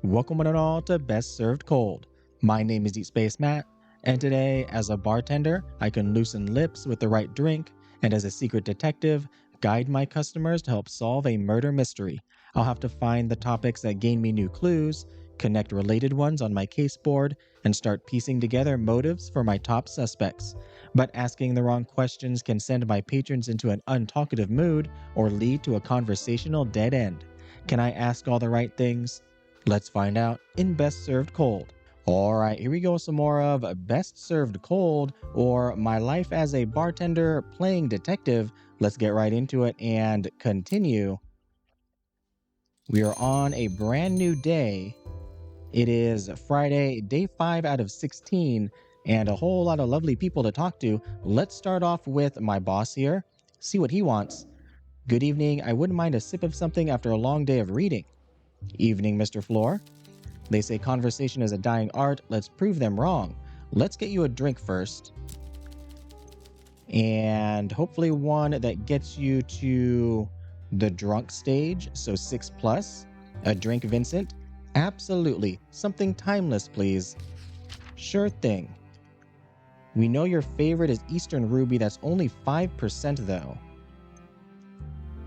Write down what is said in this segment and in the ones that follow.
Welcome one and all to Best Served Cold. My name is Deep Space Matt, and today, as a bartender, I can loosen lips with the right drink, and as a secret detective, guide my customers to help solve a murder mystery. I'll have to find the topics that gain me new clues, connect related ones on my case board, and start piecing together motives for my top suspects. But asking the wrong questions can send my patrons into an untalkative mood or lead to a conversational dead end. Can I ask all the right things? Let's find out in Best Served Cold. Alright, here we go, some more of Best Served Cold, or My Life as a Bartender Playing Detective. Let's get right into it and continue. We are on a brand new day. It is Friday, day 5 out of 16, and a whole lot of lovely people to talk to. Let's start off with my boss here, see what he wants. Good evening, I wouldn't mind a sip of something after a long day of reading. Evening, Mr. Floare. They say conversation is a dying art. Let's prove them wrong. Let's get you a drink first. And hopefully one that gets you to the drunk stage, so 6+. A drink, Vincent? Absolutely. Something timeless, please. Sure thing. We know your favorite is Eastern Ruby. That's only 5% though.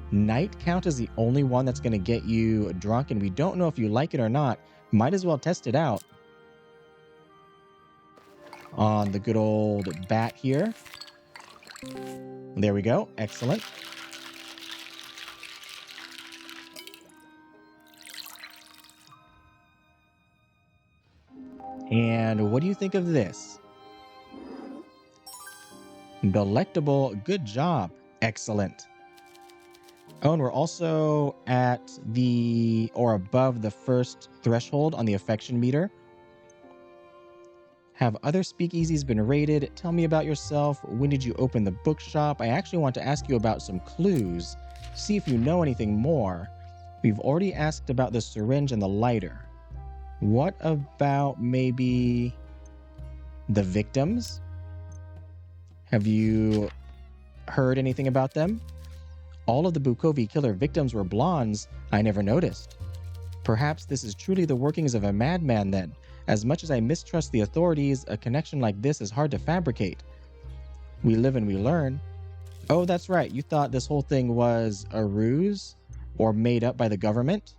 Night Count is the only one that's going to get you drunk, and we don't know if you like it or not. Might as well test it out on the good old bat here. There we go. Excellent. And what do you think of this? Delectable. Good job. Excellent. Oh, and we're also at the, or above the first threshold on the affection meter. Have other speakeasies been raided? Tell me about yourself. When did you open the bookshop? I actually want to ask you about some clues. See if you know anything more. We've already asked about the syringe and the lighter. What about maybe the victims? Have you heard anything about them? All of the Bukovi killer victims were blondes. I never noticed. Perhaps this is truly the workings of a madman then. As much as I mistrust the authorities, a connection like this is hard to fabricate. We live and we learn. Oh, that's right. You thought this whole thing was a ruse or made up by the government?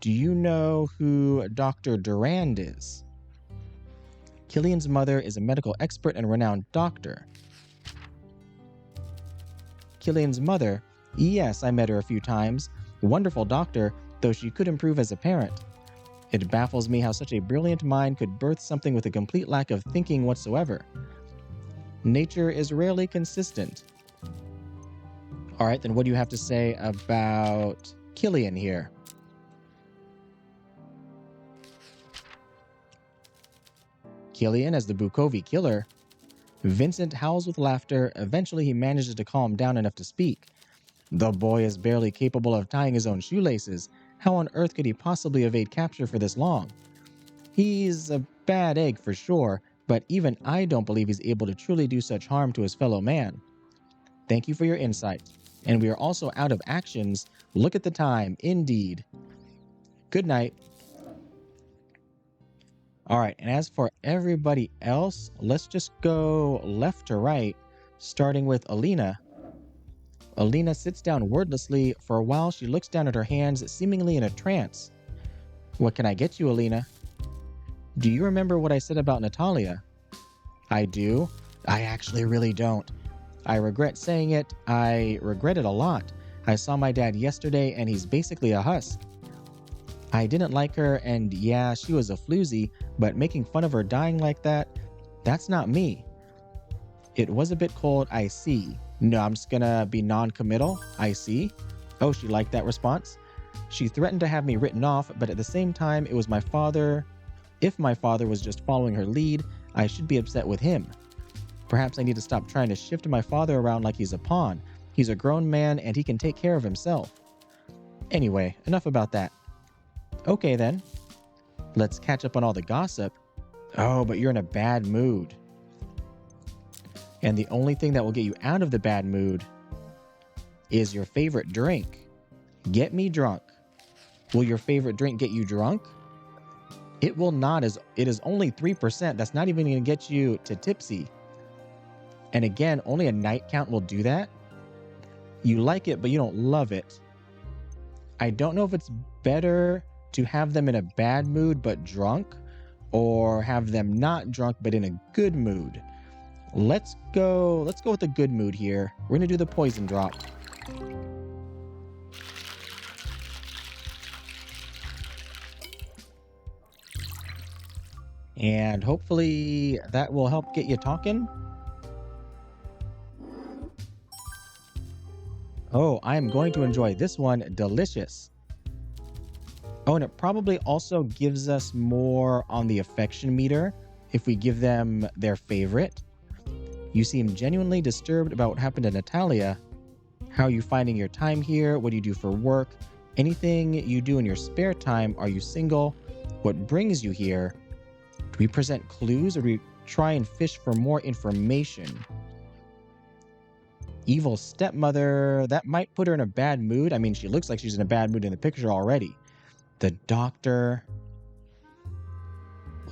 Do you know who Dr. Durand is? Killian's mother is a medical expert and renowned doctor. Killian's mother? Yes, I met her a few times. Wonderful doctor, though she could improve as a parent. It baffles me how such a brilliant mind could birth something with a complete lack of thinking whatsoever. Nature is rarely consistent. All right, then what do you have to say about Killian here? Killian as the Bukovi killer? Vincent howls with laughter. Eventually, he manages to calm down enough to speak. The boy is barely capable of tying his own shoelaces. How on earth could he possibly evade capture for this long? He's a bad egg for sure, but even I don't believe he's able to truly do such harm to his fellow man. Thank you for your insight. And we are also out of actions. Look at the time. Indeed. Good night. All right, and as for everybody else, let's just go left to right, starting with Alina. Alina sits down wordlessly. For a while, she looks down at her hands, seemingly in a trance. What can I get you, Alina? Do you remember what I said about Natalia? I do. I actually really don't. I regret saying it. I regret it a lot. I saw my dad yesterday, and he's basically a husk. I didn't like her, and yeah, she was a floozy, but making fun of her dying like that, that's not me. It was a bit cold, I see. No, I'm just gonna be non-committal, I see. Oh, she liked that response. She threatened to have me written off, but at the same time, it was my father. If my father was just following her lead, I should be upset with him. Perhaps I need to stop trying to shift my father around like he's a pawn. He's a grown man, and he can take care of himself. Anyway, enough about that. Okay then, let's catch up on all the gossip. Oh, but you're in a bad mood. And the only thing that will get you out of the bad mood is your favorite drink. Get me drunk. Will your favorite drink get you drunk? It will not, as it is only 3%. That's not even going to get you to tipsy. And again, only a night count will do that. You like it, but you don't love it. I don't know if it's better to have them in a bad mood but drunk, or have them not drunk but in a good mood. Let's go with a good mood here. We're gonna do the poison drop. And hopefully that will help get you talking. Oh, I am going to enjoy this one. Delicious. Oh, and it probably also gives us more on the affection meter if we give them their favorite. You seem genuinely disturbed about what happened to Natalia. How are you finding your time here? What do you do for work? Anything you do in your spare time? Are you single? What brings you here? Do we present clues, or do we try and fish for more information? Evil stepmother, that might put her in a bad mood. I mean, she looks like she's in a bad mood in the picture already. The doctor.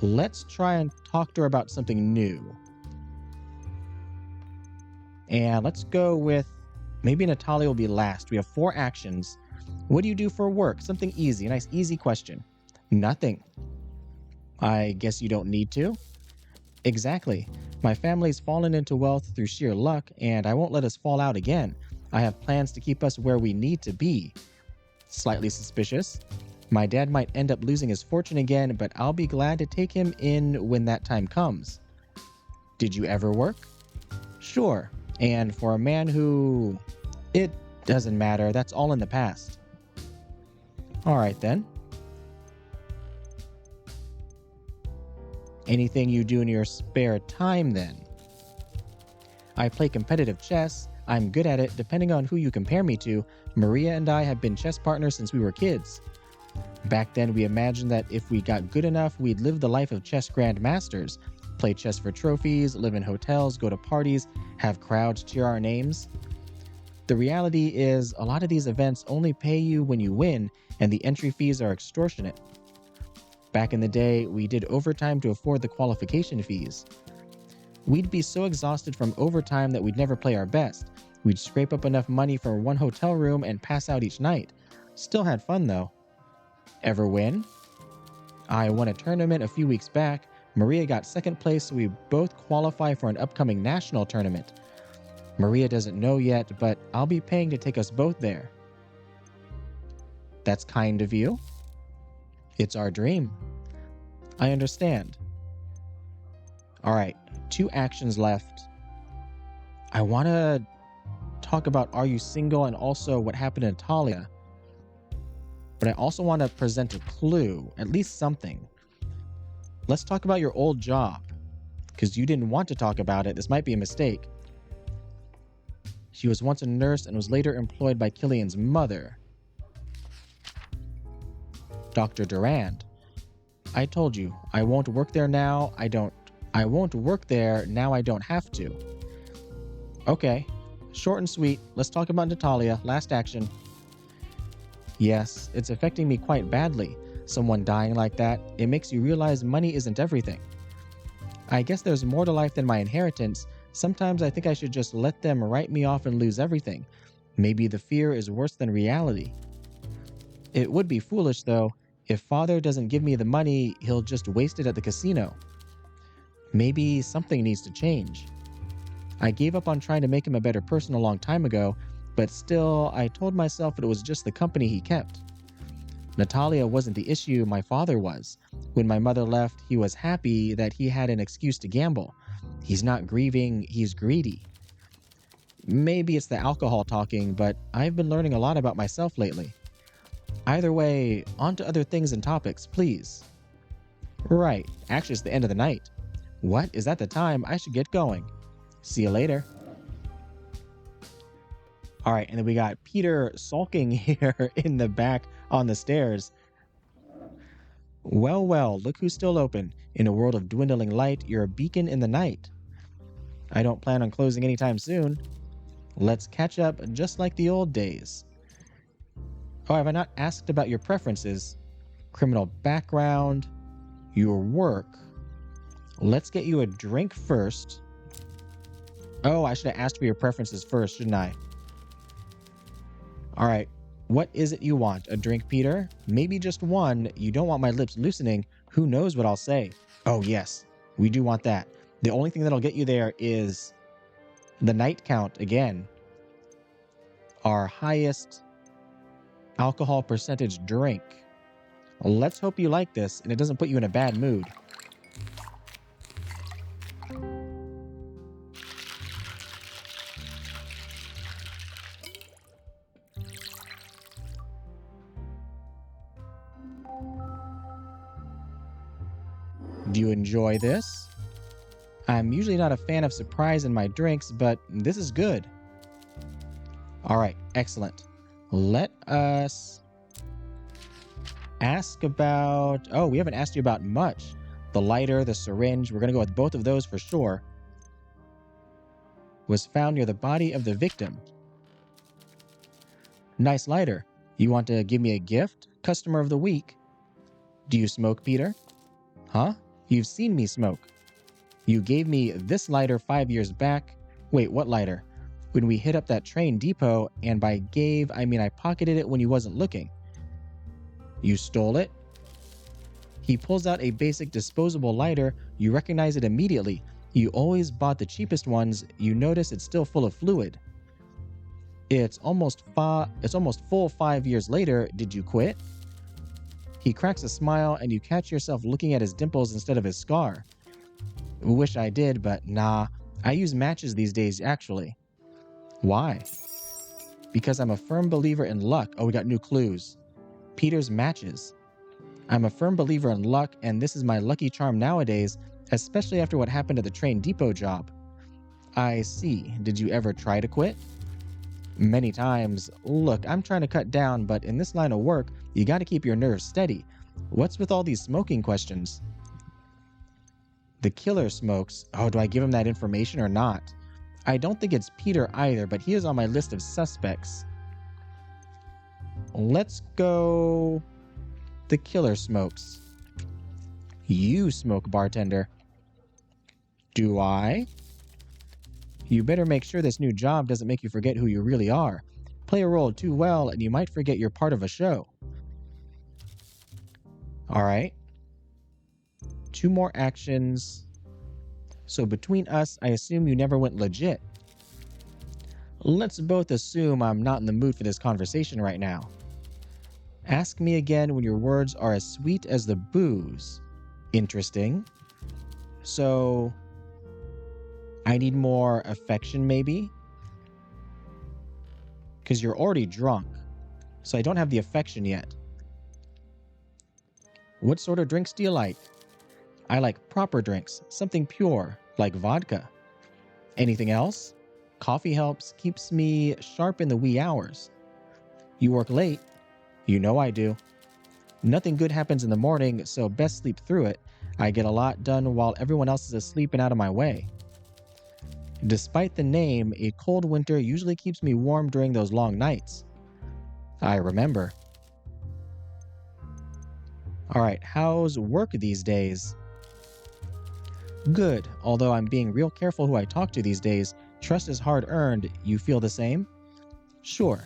Let's try and talk to her about something new. And let's go with, maybe Natalia will be last. We have 4 actions. What do you do for work? Something easy, a nice easy question. Nothing. I guess you don't need to. Exactly. My family's fallen into wealth through sheer luck, and I won't let us fall out again. I have plans to keep us where we need to be. Slightly suspicious. My dad might end up losing his fortune again, but I'll be glad to take him in when that time comes. Did you ever work? Sure. And for a man who... It doesn't matter. That's all in the past. All right, then. Anything you do in your spare time, then? I play competitive chess. I'm good at it. Depending on who you compare me to, Maria and I have been chess partners since we were kids. Back then, we imagined that if we got good enough, we'd live the life of chess grandmasters, play chess for trophies, live in hotels, go to parties, have crowds cheer our names. The reality is, a lot of these events only pay you when you win, and the entry fees are extortionate. Back in the day, we did overtime to afford the qualification fees. We'd be so exhausted from overtime that we'd never play our best. We'd scrape up enough money for one hotel room and pass out each night. Still had fun, though. Ever win? I won a tournament a few weeks back. Maria got second place, so we both qualify for an upcoming national tournament. Maria doesn't know yet, but I'll be paying to take us both there. That's kind of you. It's our dream. I understand. All right, 2 actions left. I want to talk about are you single and also what happened to Natalia. But I also want to present a clue, at least something. Let's talk about your old job, because you didn't want to talk about it. This might be a mistake. She was once a nurse and was later employed by Killian's mother, Dr. Durand. I told you, I won't work there now. I won't work there now. I don't have to. Okay, short and sweet. Let's talk about Natalia. Last action. Yes, it's affecting me quite badly. Someone dying like that, it makes you realize money isn't everything. I guess there's more to life than my inheritance. Sometimes I think I should just let them write me off and lose everything. Maybe the fear is worse than reality. It would be foolish, though. If father doesn't give me the money, he'll just waste it at the casino. Maybe something needs to change. I gave up on trying to make him a better person a long time ago, but still, I told myself it was just the company he kept. Natalia wasn't the issue, my father was. When my mother left, he was happy that he had an excuse to gamble. He's not grieving, he's greedy. Maybe it's the alcohol talking, but I've been learning a lot about myself lately. Either way, on to other things and topics, please. Right, actually it's the end of the night. What? Is that the time? I should get going. See you later. All right, and then we got Peter sulking here in the back on the stairs. Well, well, look who's still open. In a world of dwindling light, you're a beacon in the night. I don't plan on closing anytime soon. Let's catch up just like the old days. Oh, have I not asked about your preferences? Criminal background, your work. Let's get you a drink first. Oh, I should have asked for your preferences first, shouldn't I? All right. What is it you want? A drink, Peter? Maybe just one. You don't want my lips loosening. Who knows what I'll say? Oh, yes. We do want that. The only thing that'll get you there is the night count again. Our highest alcohol percentage drink. Let's hope you like this and it doesn't put you in a bad mood. Do you enjoy this? I'm usually not a fan of surprise in my drinks, but this is good. All right, excellent. Let us ask about... Oh, we haven't asked you about much. The lighter, the syringe, we're going to go with both of those for sure. Was found near the body of the victim. Nice lighter. You want to give me a gift? Customer of the week. Do you smoke, Peter? Huh? You've seen me smoke. You gave me this lighter 5 years back. Wait, what lighter? When we hit up that train depot, and by gave, I mean I pocketed it when you wasn't looking. You stole it? He pulls out a basic disposable lighter. You recognize it immediately. You always bought the cheapest ones. You notice it's still full of fluid. It's almost full 5 years later. Did you quit? He cracks a smile and you catch yourself looking at his dimples instead of his scar. Wish I did, but nah. I use matches these days, actually. Why? Because I'm a firm believer in luck. Oh, we got new clues. Peter's matches. I'm a firm believer in luck, and this is my lucky charm nowadays, especially after what happened at the train depot job. I see. Did you ever try to quit? Many times. Look, I'm trying to cut down, but in this line of work, you got to keep your nerves steady. What's with all these smoking questions? The killer smokes. Oh, do I give him that information or not? I don't think it's Peter either, but he is on my list of suspects. Let's go... The killer smokes. You smoke, bartender. Do I? You better make sure this new job doesn't make you forget who you really are. Play a role too well and you might forget you're part of a show. All right. 2 more actions. So between us, I assume you never went legit. Let's both assume I'm not in the mood for this conversation right now. Ask me again when your words are as sweet as the booze. Interesting. So, I need more affection maybe? Because you're already drunk, so I don't have the affection yet. What sort of drinks do you like? I like proper drinks, something pure, like vodka. Anything else? Coffee helps, keeps me sharp in the wee hours. You work late? You know I do. Nothing good happens in the morning, so best sleep through it. I get a lot done while everyone else is asleep and out of my way. Despite the name, a cold winter usually keeps me warm during those long nights. I remember. Alright, how's work these days? Good, although I'm being real careful who I talk to these days. Trust is hard earned. You feel the same? Sure.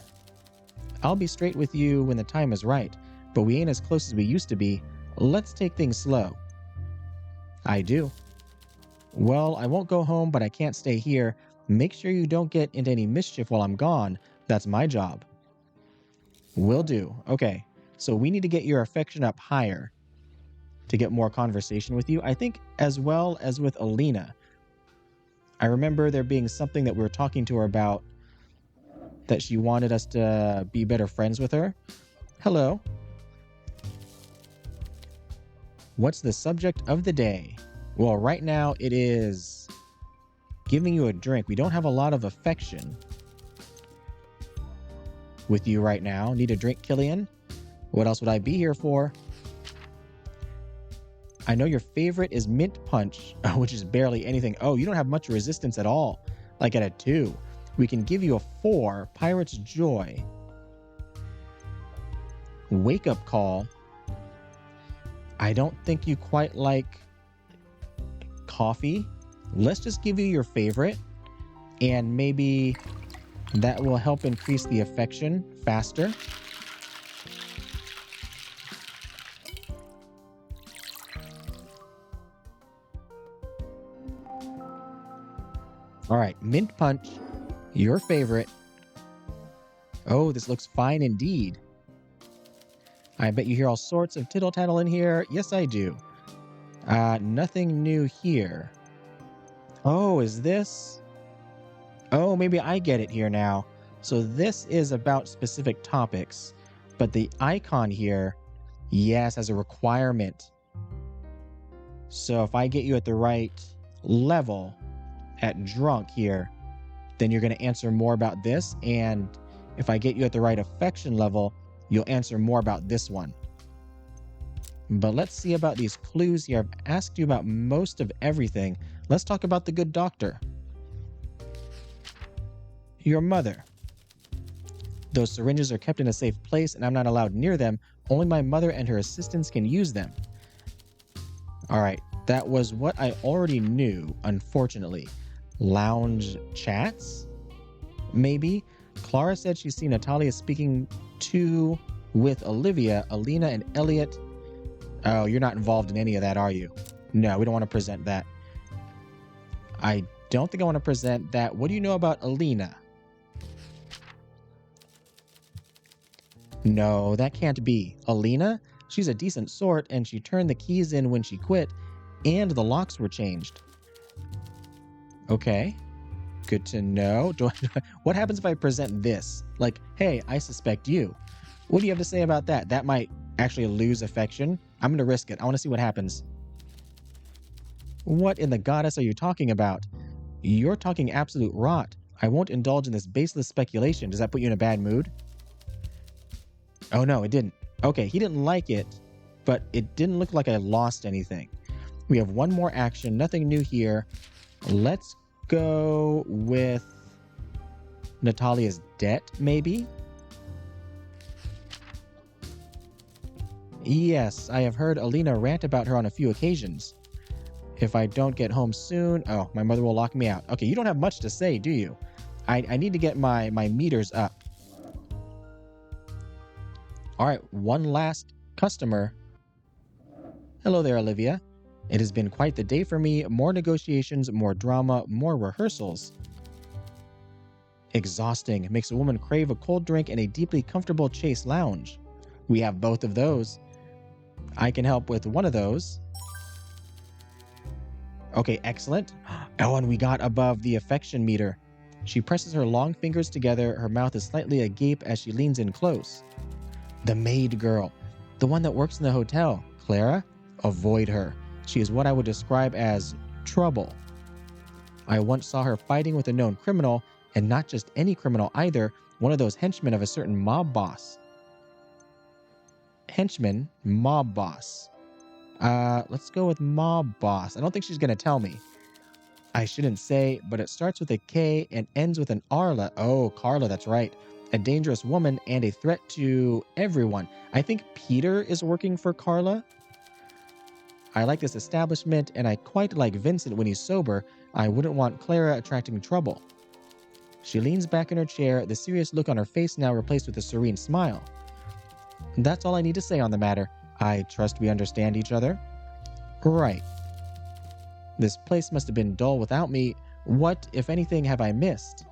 I'll be straight with you when the time is right, but we ain't as close as we used to be. Let's take things slow. I do. Well, I won't go home, but I can't stay here. Make sure you don't get into any mischief while I'm gone. That's my job. Will do. Okay, so we need to get your affection up higher to get more conversation with you. I think as well as with Alina. I remember there being something that we were talking to her about that she wanted us to be better friends with her. Hello. What's the subject of the day? Well, right now it is giving you a drink. We don't have a lot of affection with you right now. Need a drink, Killian? What else would I be here for? I know your favorite is mint punch, which is barely anything. Oh, you don't have much resistance at all. Like at a 2. We can give you a 4, Pirate's Joy. Wake-up call. I don't think you quite like coffee. Let's just give you your favorite, and maybe that will help increase the affection faster. All right, mint punch, your favorite. Oh, this looks fine indeed. I bet you hear all sorts of tittle-tattle in here. Yes, I do. Nothing new here. Oh, is this? Oh, maybe I get it here now. So this is about specific topics, but the icon here, yes, has a requirement. So if I get you at the right level at drunk here, then you're going to answer more about this. And if I get you at the right affection level, you'll answer more about this one. But let's see about these clues here. I've asked you about most of everything. Let's talk about the good doctor. Your mother. Those syringes are kept in a safe place and I'm not allowed near them. Only my mother and her assistants can use them. All right, that was what I already knew, unfortunately. Lounge chats? Maybe. Clara said she's seen Natalia speaking with Olivia, Alina, and Elliot. Oh, you're not involved in any of that, are you? No, we don't want to present that. I don't think I want to present that. What do you know about Alina? No, that can't be. Alina? She's a decent sort, and she turned the keys in when she quit, and the locks were changed. Okay. Good to know. What happens if I present this? Like, hey, I suspect you. What do you have to say about that? That might actually lose affection. I'm going to risk it. I want to see what happens. What in the goddess are you talking about? You're talking absolute rot. I won't indulge in this baseless speculation. Does that put you in a bad mood? Oh no, it didn't. Okay, he didn't like it, but it didn't look like I lost anything. We have one more action. Nothing new here. Let's go with Natalia's debt, maybe? Yes, I have heard Alina rant about her on a few occasions. If I don't get home soon, oh, my mother will lock me out. Okay, you don't have much to say, do you? I need to get my meters up. All right, one last customer. Hello there, Olivia. It has been quite the day for me. More negotiations, more drama, more rehearsals. Exhausting. It makes a woman crave a cold drink and a deeply comfortable chase lounge. We have both of those. I can help with one of those. Okay, excellent. Oh, and we got above the affection meter. She presses her long fingers together. Her mouth is slightly agape as she leans in close. The maid girl. The one that works in the hotel. Clara? Avoid her. She is what I would describe as trouble. I once saw her fighting with a known criminal, and not just any criminal either, one of those henchmen of a certain mob boss. Henchman, mob boss. Let's go with mob boss. I don't think she's going to tell me. I shouldn't say, but it starts with a K and ends with an Arla. Oh, Carla, that's right. A dangerous woman and a threat to everyone. I think Peter is working for Carla. I like this establishment, and I quite like Vincent when he's sober. I wouldn't want Clara attracting trouble. She leans back in her chair, the serious look on her face now replaced with a serene smile. That's all I need to say on the matter. I trust we understand each other. Right. This place must have been dull without me. What, if anything, have I missed?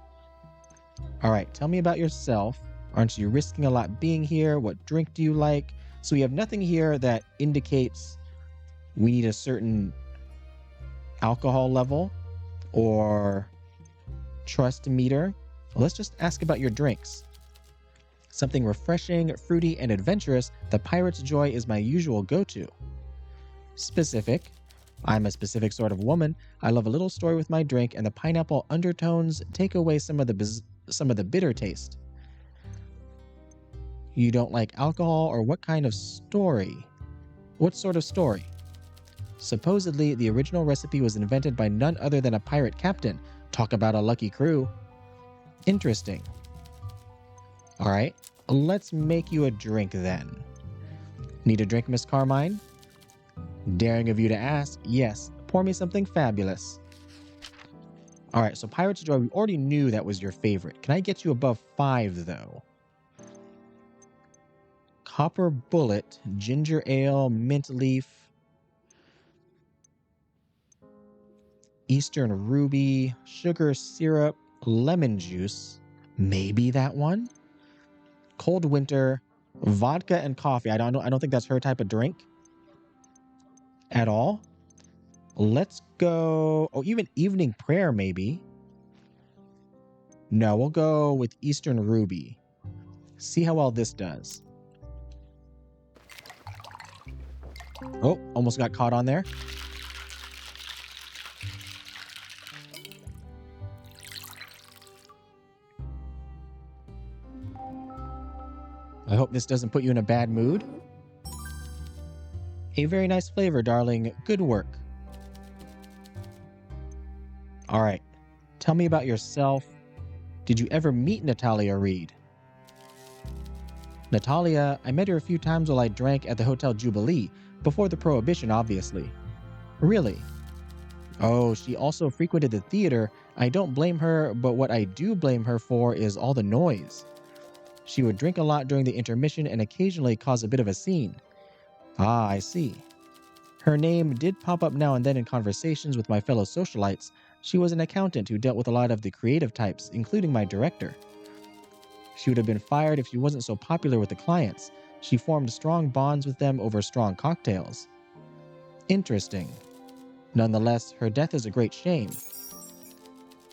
All right, tell me about yourself. Aren't you risking a lot being here? What drink do you like? So we have nothing here that indicates we need a certain alcohol level or trust meter. Let's just ask about your drinks. Something refreshing, fruity, and adventurous. The Pirate's Joy is my usual go-to. Specific. I'm a specific sort of woman. I love a little story with my drink, and the pineapple undertones take away some of the bitter taste. You don't like alcohol, or what kind of story? What sort of story? Supposedly, the original recipe was invented by none other than a pirate captain. Talk about a lucky crew. Interesting. All right, let's make you a drink then. Need a drink, Miss Carmine? Daring of you to ask. Yes, pour me something fabulous. All right, so Pirate's Joy, we already knew that was your favorite. Can I get you above 5, though? Copper Bullet, ginger ale, mint leaf, Eastern Ruby, sugar syrup, lemon juice. Maybe that one? Cold Winter, vodka and coffee. I don't think that's her type of drink at all. Let's go. Oh, even Evening Prayer, maybe. No, we'll go with Eastern Ruby. See how well this does. Oh, almost got caught on there. I hope this doesn't put you in a bad mood. A very nice flavor, darling. Good work. All right. Tell me about yourself. Did you ever meet Natalia Reed? Natalia, I met her a few times while I drank at the Hotel Jubilee, before the Prohibition, obviously. Really? Oh, she also frequented the theater. I don't blame her, but what I do blame her for is all the noise. She would drink a lot during the intermission and occasionally cause a bit of a scene. Ah, I see. Her name did pop up now and then in conversations with my fellow socialites. She was an accountant who dealt with a lot of the creative types, including my director. She would have been fired if she wasn't so popular with the clients. She formed strong bonds with them over strong cocktails. Interesting. Nonetheless, her death is a great shame.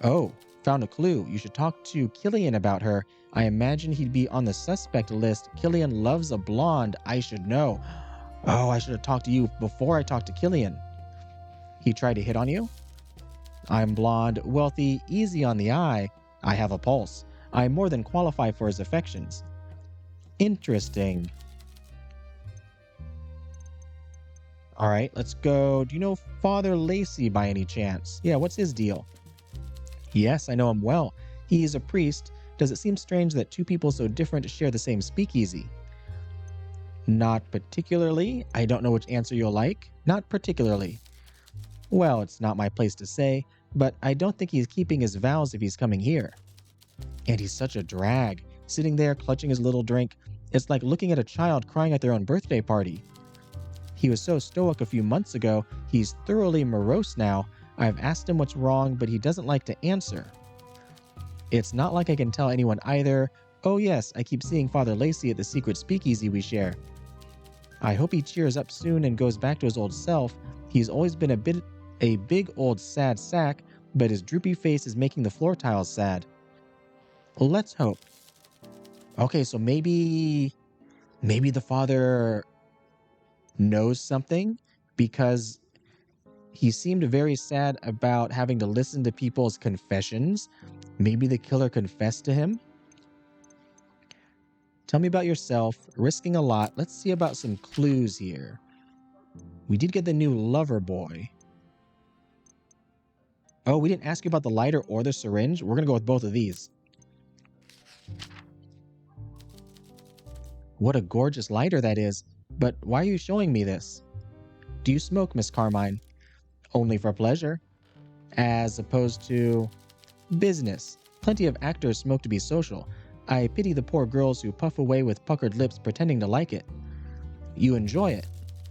Oh, found a clue. You should talk to Killian about her. I imagine he'd be on the suspect list. Killian loves a blonde. I should know. Oh, I should have talked to you before I talked to Killian. He tried to hit on you? I'm blonde, wealthy, easy on the eye. I have a pulse. I more than qualify for his affections. Interesting. All right, let's go. Do you know Father Lacy by any chance? Yeah, what's his deal? Yes, I know him well. He is a priest. Does it seem strange that two people so different share the same speakeasy? Not particularly. I don't know which answer you'll like. Not particularly. Well, it's not my place to say, but I don't think he's keeping his vows if he's coming here. And he's such a drag, sitting there clutching his little drink. It's like looking at a child crying at their own birthday party. He was so stoic a few months ago, he's thoroughly morose now. I've asked him what's wrong, but he doesn't like to answer. It's not like I can tell anyone either. Oh yes, I keep seeing Father Lacy at the secret speakeasy we share. I hope he cheers up soon and goes back to his old self. He's always been a big old sad sack, but his droopy face is making the floor tiles sad. Let's hope. Okay, so maybe the father knows something, because he seemed very sad about having to listen to people's confessions. Maybe the killer confessed to him. Tell me about yourself. Risking a lot. Let's see about some clues here. We did get the new lover boy. Oh, we didn't ask you about the lighter or the syringe. We're going to go with both of these. What a gorgeous lighter that is. But why are you showing me this? Do you smoke, Miss Carmine? Only for pleasure. As opposed to business. Plenty of actors smoke to be social. I pity the poor girls who puff away with puckered lips pretending to like it. You enjoy it?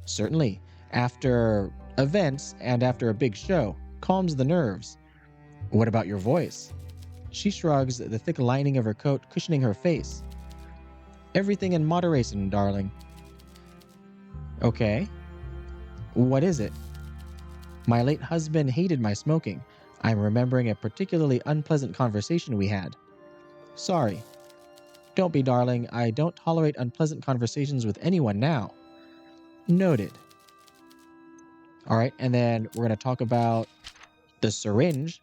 Certainly. After events and after a big show. Calms the nerves. What about your voice? She shrugs, the thick lining of her coat cushioning her face. Everything in moderation, darling. Okay. What is it? My late husband hated my smoking. I'm remembering a particularly unpleasant conversation we had. Sorry. Don't be, darling. I don't tolerate unpleasant conversations with anyone now. Noted. All right, and then we're going to talk about the syringe.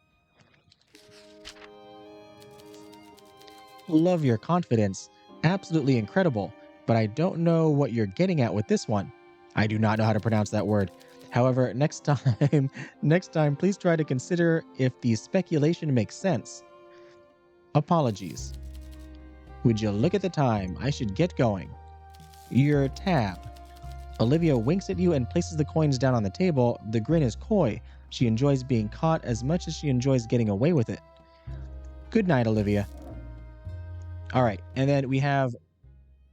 Love your confidence. Absolutely incredible, but I don't know what you're getting at with this one. I do not know how to pronounce that word. However, next time, please try to consider if the speculation makes sense. Apologies. Would you look at the time? I should get going. Your tab. Olivia winks at you and places the coins down on the table. The grin is coy. She enjoys being caught as much as she enjoys getting away with it. Good night, Olivia. All right, and then we have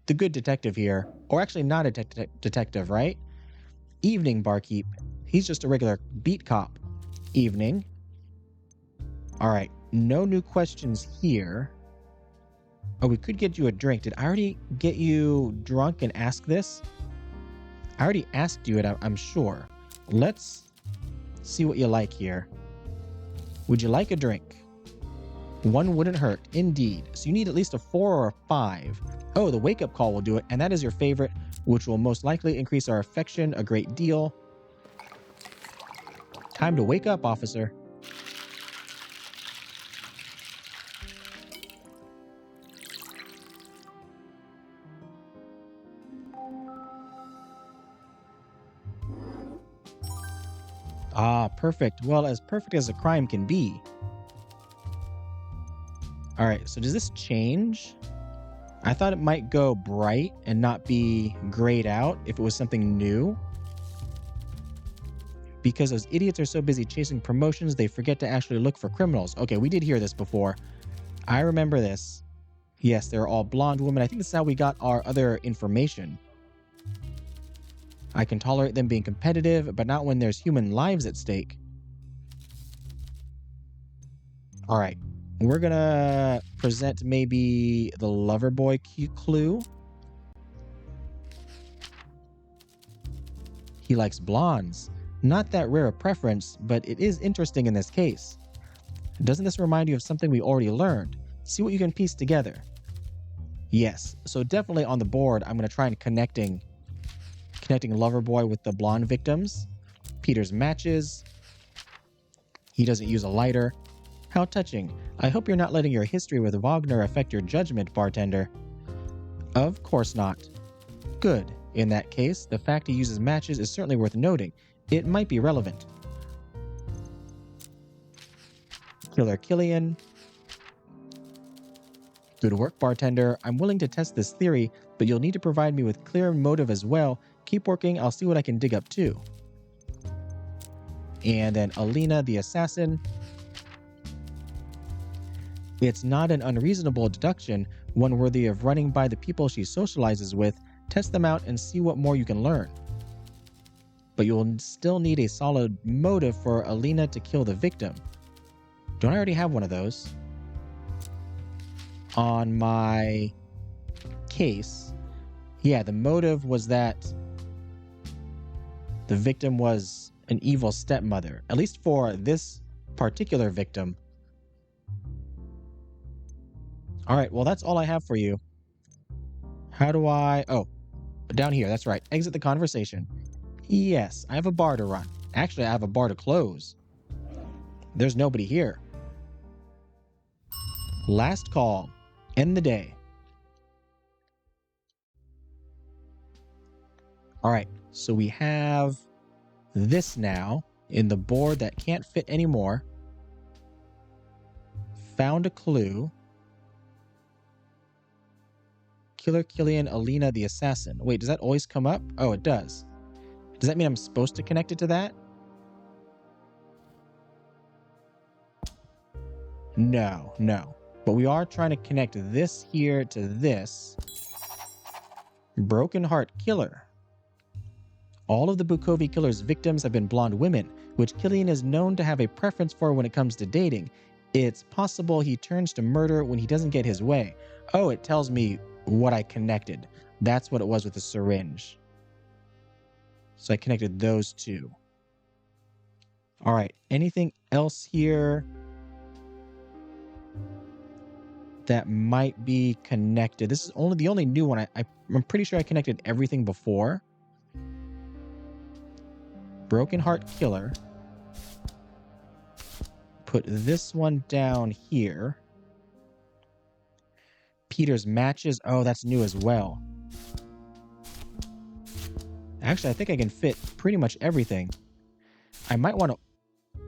the good detective here. Or actually not a detective, right? Evening, barkeep. He's just a regular beat cop. Evening. All right, no new questions here. Oh, we could get you a drink. Did I already get you drunk and ask this? I already asked you it, I'm sure. Let's see what you like here. Would you like a drink? One wouldn't hurt, indeed. So you need at least a 4 or a 5. Oh, the wake-up call will do it, and that is your favorite, which will most likely increase our affection a great deal. Time to wake up, officer. Ah, perfect. Well, as perfect as a crime can be. All right, so does this change? I thought it might go bright and not be grayed out if it was something new. Because those idiots are so busy chasing promotions, they forget to actually look for criminals. Okay, we did hear this before. I remember this. Yes, they're all blonde women. I think this is how we got our other information. I can tolerate them being competitive, but not when there's human lives at stake. All right. We're gonna present maybe the lover boy clue. He likes blondes. Not that rare a preference, but it is interesting in this case. Doesn't this remind you of something we already learned? See what you can piece together. Yes, so definitely on the board, I'm gonna try and connecting Loverboy with the blonde victims. Peter's matches. He doesn't use a lighter. How touching. I hope you're not letting your history with Wagner affect your judgment, bartender. Of course not. Good. In that case, the fact he uses matches is certainly worth noting. It might be relevant. Killer Killian. Good work, bartender. I'm willing to test this theory, but you'll need to provide me with clear motive as well. Keep working, I'll see what I can dig up too. And then Alina the assassin. It's not an unreasonable deduction, one worthy of running by the people she socializes with. Test them out and see what more you can learn. But you'll still need a solid motive for Alina to kill the victim. Don't I already have one of those? On my case, yeah, the motive was that the victim was an evil stepmother, at least for this particular victim. All right, well, that's all I have for you. How do I... Oh, down here, that's right. Exit the conversation. Yes, I have a bar to run. Actually, I have a bar to close. There's nobody here. Last call. End the day. All right, so we have this now in the board that can't fit anymore. Found a clue. Killer Killian, Alina the assassin. Wait, does that always come up? Oh, it does. Does that mean I'm supposed to connect it to that? No. But we are trying to connect this here to this. Broken Heart Killer. All of the Bukovi killer's victims have been blonde women, which Killian is known to have a preference for when it comes to dating. It's possible he turns to murder when he doesn't get his way. Oh, it tells me what I connected. That's what it was with the syringe. So I connected those two. All right, anything else here that might be connected? This is the only new one. I'm pretty sure I connected everything before. Broken Heart Killer. Put this one down here. Peter's matches. Oh, that's new as well. Actually, I think I can fit pretty much everything. I might want to...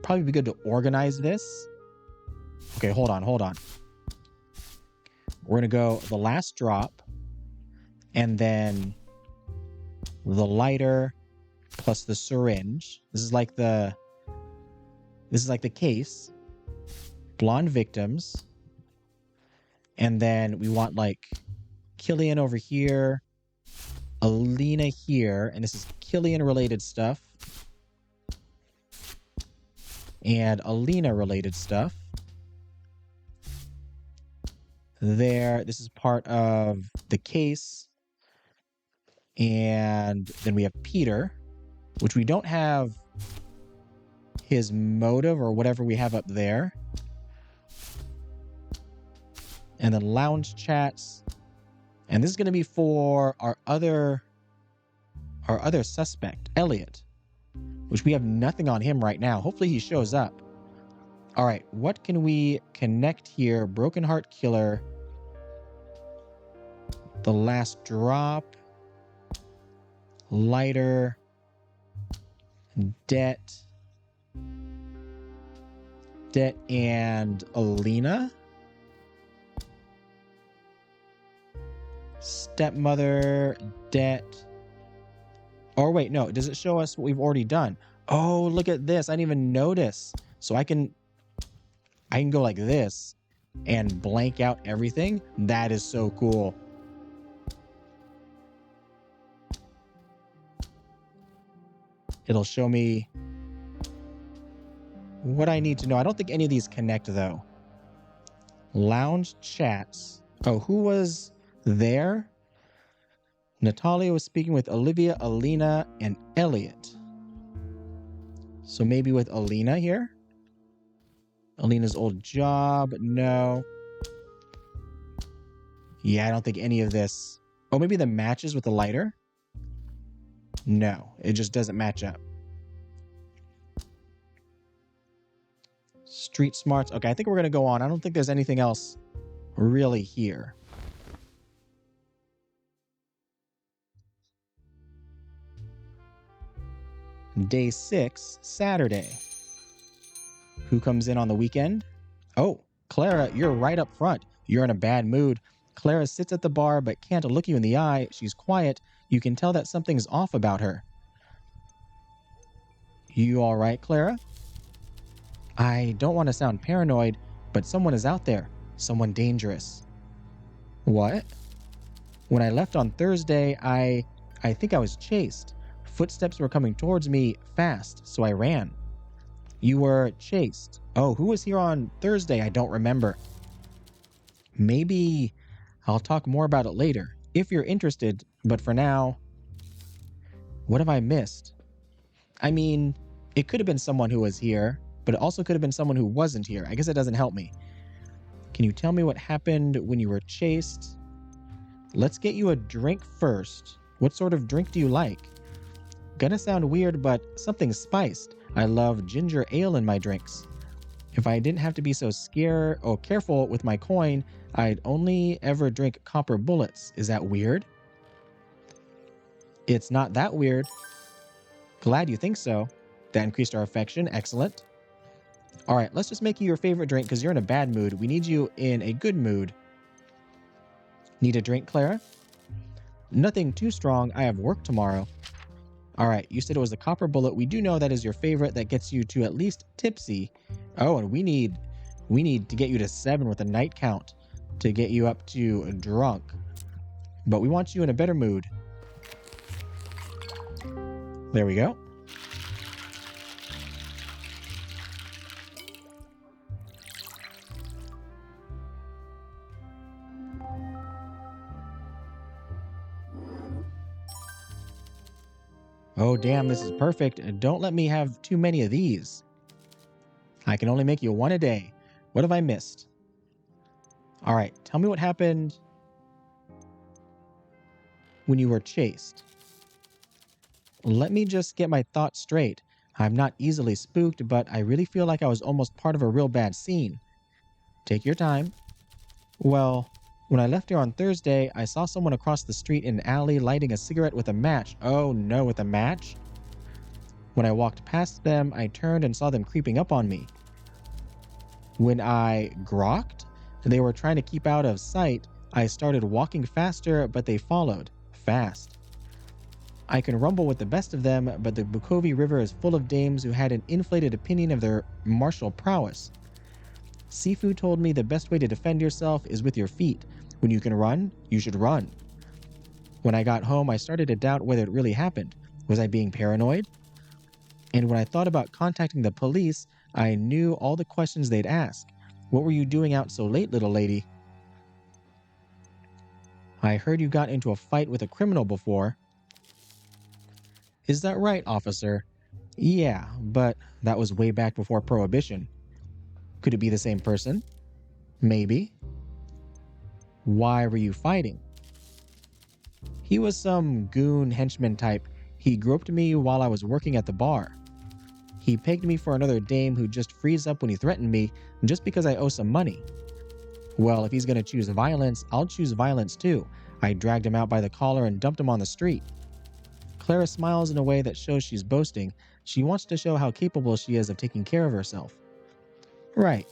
Probably be good to organize this. Okay, hold on. We're going to go the last drop. And then the lighter, plus the syringe. This is like the case. Blonde victims. And then we want like Killian over here, Alina here, and this is Killian related stuff. And Alina related stuff. There, this is part of the case. And then we have Peter, which we don't have his motive or whatever we have up there. And then lounge chats. And this is going to be for our other suspect, Elliot, which we have nothing on him right now. Hopefully he shows up. All right, what can we connect here? Broken Heart Killer. The Last Drop. Lighter. Debt and Alina. Stepmother, debt. Or wait, no, does it show us what we've already done? Oh, look at this. I didn't even notice. So I can go like this and blank out everything. That is so cool. It'll show me what I need to know. I don't think any of these connect though. Lounge chats. Oh, who was there? Natalia was speaking with Olivia, Alina, and Elliot. So maybe with Alina here? Alina's old job? No. Yeah, I don't think any of this. Oh, maybe the matches with the lighter? No, it just doesn't match up. Street smarts. Okay, I think we're going to go on. I don't think there's anything else really here. Day 6, Saturday. Who comes in on the weekend? Oh, Clara, you're right up front. You're in a bad mood. Clara sits at the bar but can't look you in the eye. She's quiet. You can tell that something's off about her. You all right, Clara? I don't want to sound paranoid, but someone is out there. Someone dangerous. What? When I left on Thursday, I think I was chased. Footsteps were coming towards me fast, so I ran. You were chased. Oh, who was here on Thursday? I don't remember. Maybe I'll talk more about it later, if you're interested, but for now, what have I missed? I mean, it could have been someone who was here, but it also could have been someone who wasn't here. I guess it doesn't help me. Can you tell me what happened when you were chased? Let's get you a drink first. What sort of drink do you like? Gonna sound weird, but something spiced. I love ginger ale in my drinks. If I didn't have to be so scared or careful with my coin, I'd only ever drink copper bullets. Is that weird? It's not that weird. Glad you think so. That increased our affection. Excellent. All right, let's just make you your favorite drink because you're in a bad mood. We need you in a good mood. Need a drink, Clara? Nothing too strong. I have work tomorrow. All right, you said it was the copper bullet. We do know that is your favorite. That gets you to at least tipsy. Oh, and we need to get you to 7 with a night count to get you up to drunk. But we want you in a better mood. There we go. Oh, damn, this is perfect. Don't let me have too many of these. I can only make you one a day. What have I missed? All right, tell me what happened when you were chased. Let me just get my thoughts straight. I'm not easily spooked, but I really feel like I was almost part of a real bad scene. Take your time. Well, when I left here on Thursday, I saw someone across the street in an alley lighting a cigarette with a match. Oh no, with a match? When I walked past them, I turned and saw them creeping up on me. When I grokked, they were trying to keep out of sight. I started walking faster, but they followed. Fast. I can rumble with the best of them, but the Bukovi River is full of dames who had an inflated opinion of their martial prowess. Sifu told me the best way to defend yourself is with your feet. When you can run, you should run. When I got home, I started to doubt whether it really happened. Was I being paranoid? And when I thought about contacting the police, I knew all the questions they'd ask. What were you doing out so late, little lady? I heard you got into a fight with a criminal before. Is that right, officer? Yeah, but that was way back before Prohibition. Could it be the same person? Maybe. Why were you fighting? He was some goon henchman type. He groped me while I was working at the bar. He pegged me for another dame who just frees up when he threatened me just because I owe some money. Well, if he's going to choose violence, I'll choose violence too. I dragged him out by the collar and dumped him on the street. Clara smiles in a way that shows she's boasting. She wants to show how capable she is of taking care of herself. Right.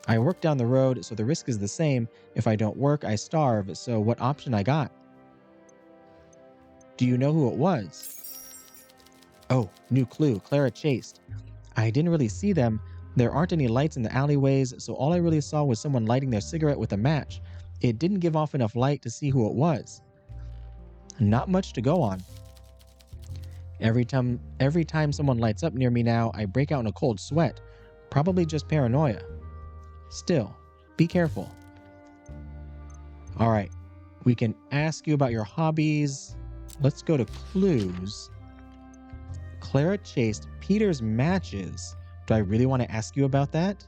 I work down the road, so the risk is the same. If I don't work, I starve, so what option I got? Do you know who it was? Oh, new clue. Clara chased. I didn't really see them. There aren't any lights in the alleyways, so all I really saw was someone lighting their cigarette with a match. It didn't give off enough light to see who it was. Not much to go on. Every time someone lights up near me now, I break out in a cold sweat. Probably just paranoia. Still, be careful. All right, we can ask you about your hobbies. Let's go to clues. Clara chased Peter's matches. Do I really want to ask you about that?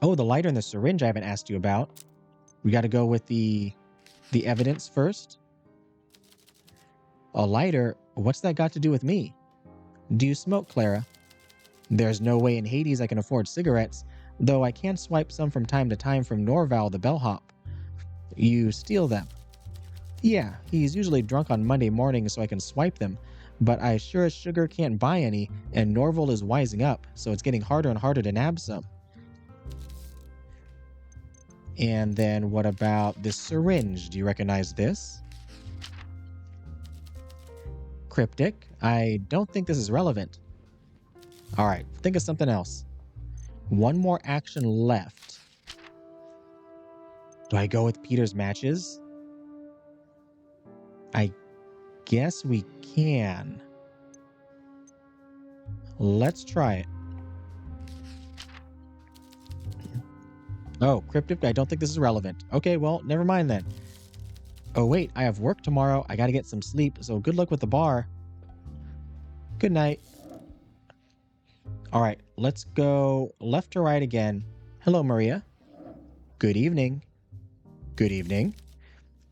Oh, the lighter and the syringe I haven't asked you about. We got to go with the evidence first. A lighter? What's that got to do with me? Do you smoke, Clara? There's no way in Hades I can afford cigarettes, though I can swipe some from time to time from Norval the bellhop. You steal them. Yeah, he's usually drunk on Monday morning so I can swipe them, but I sure as sugar can't buy any, and Norval is wising up, so it's getting harder and harder to nab some. And then what about this syringe? Do you recognize this? Cryptic. I don't think this is relevant. All right, think of something else. One more action left. Do I go with Peter's matches? I guess we can. Let's try it. Oh, cryptic, I don't think this is relevant. Okay, well, never mind then. Oh wait, I have work tomorrow. I gotta get some sleep, so good luck with the bar. Good night. All right, let's go left to right again. Hello, Maria. Good evening. Good evening.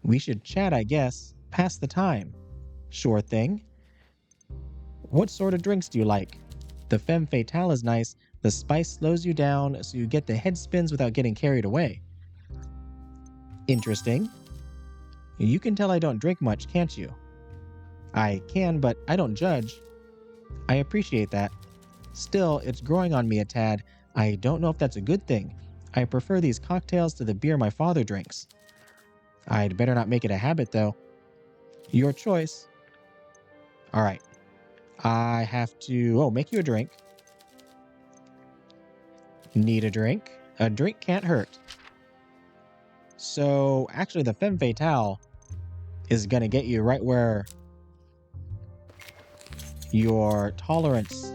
We should chat, I guess. Pass the time. Sure thing. What sort of drinks do you like? The femme fatale is nice. The spice slows you down so you get the head spins without getting carried away. Interesting. You can tell I don't drink much, can't you? I can, but I don't judge. I appreciate that. Still, it's growing on me a tad. I don't know if that's a good thing. I prefer these cocktails to the beer my father drinks. I'd better not make it a habit, though. Your choice. All right. I have to... make you a drink. Need a drink? A drink can't hurt. So, actually, the femme fatale is going to get you right where your tolerance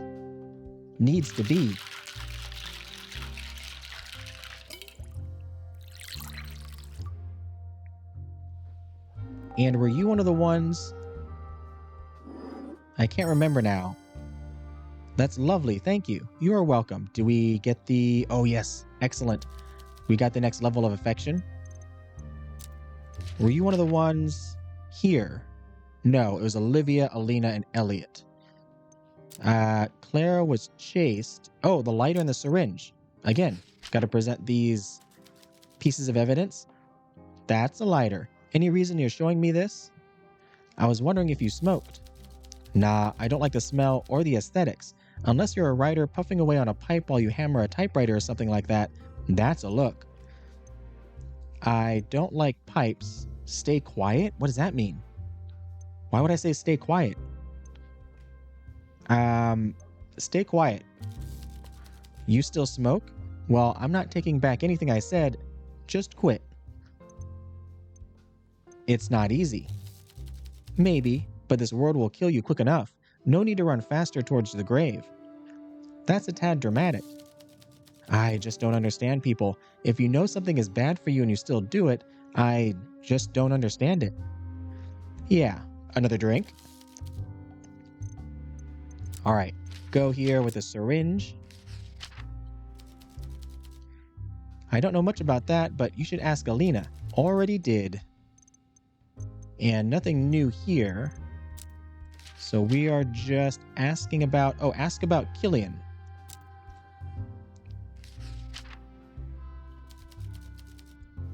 needs to be. And were you one of the ones... I can't remember now. That's lovely, thank you. You are welcome. Do we get the... Oh yes, excellent. We got the next level of affection. Were you one of the ones here? No, it was Olivia, Alina, and Elliot. Clara was chased. Oh, the lighter and the syringe. Again, got to present these pieces of evidence. That's a lighter. Any reason you're showing me this? I was wondering if you smoked. Nah, I don't like the smell or the aesthetics. Unless you're a writer puffing away on a pipe while you hammer a typewriter or something like that, that's a look. I don't like pipes. Stay quiet? What does that mean? Why would I say stay quiet? Stay quiet. You still smoke? Well, I'm not taking back anything I said. Just quit. It's not easy. Maybe, but this world will kill you quick enough. No need to run faster towards the grave. That's a tad dramatic. I just don't understand people. If you know something is bad for you and you still do it, I just don't understand it. Yeah, another drink? All right, go here with a syringe. I don't know much about that, but you should ask Alina. Already did. And nothing new here. So we are just asking about... Oh, ask about Killian.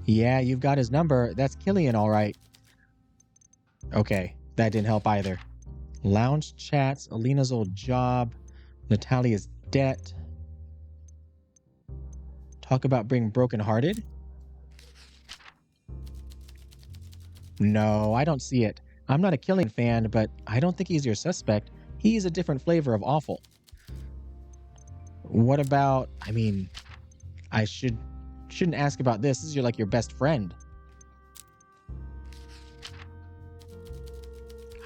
Yeah, you've got his number. That's Killian, all right. Okay, that didn't help either. Lounge chats, Alina's old job, Natalia's debt. Talk about being brokenhearted? No, I don't see it. I'm not a Killian fan, but I don't think he's your suspect. He's a different flavor of awful. What about... I mean, I shouldn't ask about this. This is like your best friend.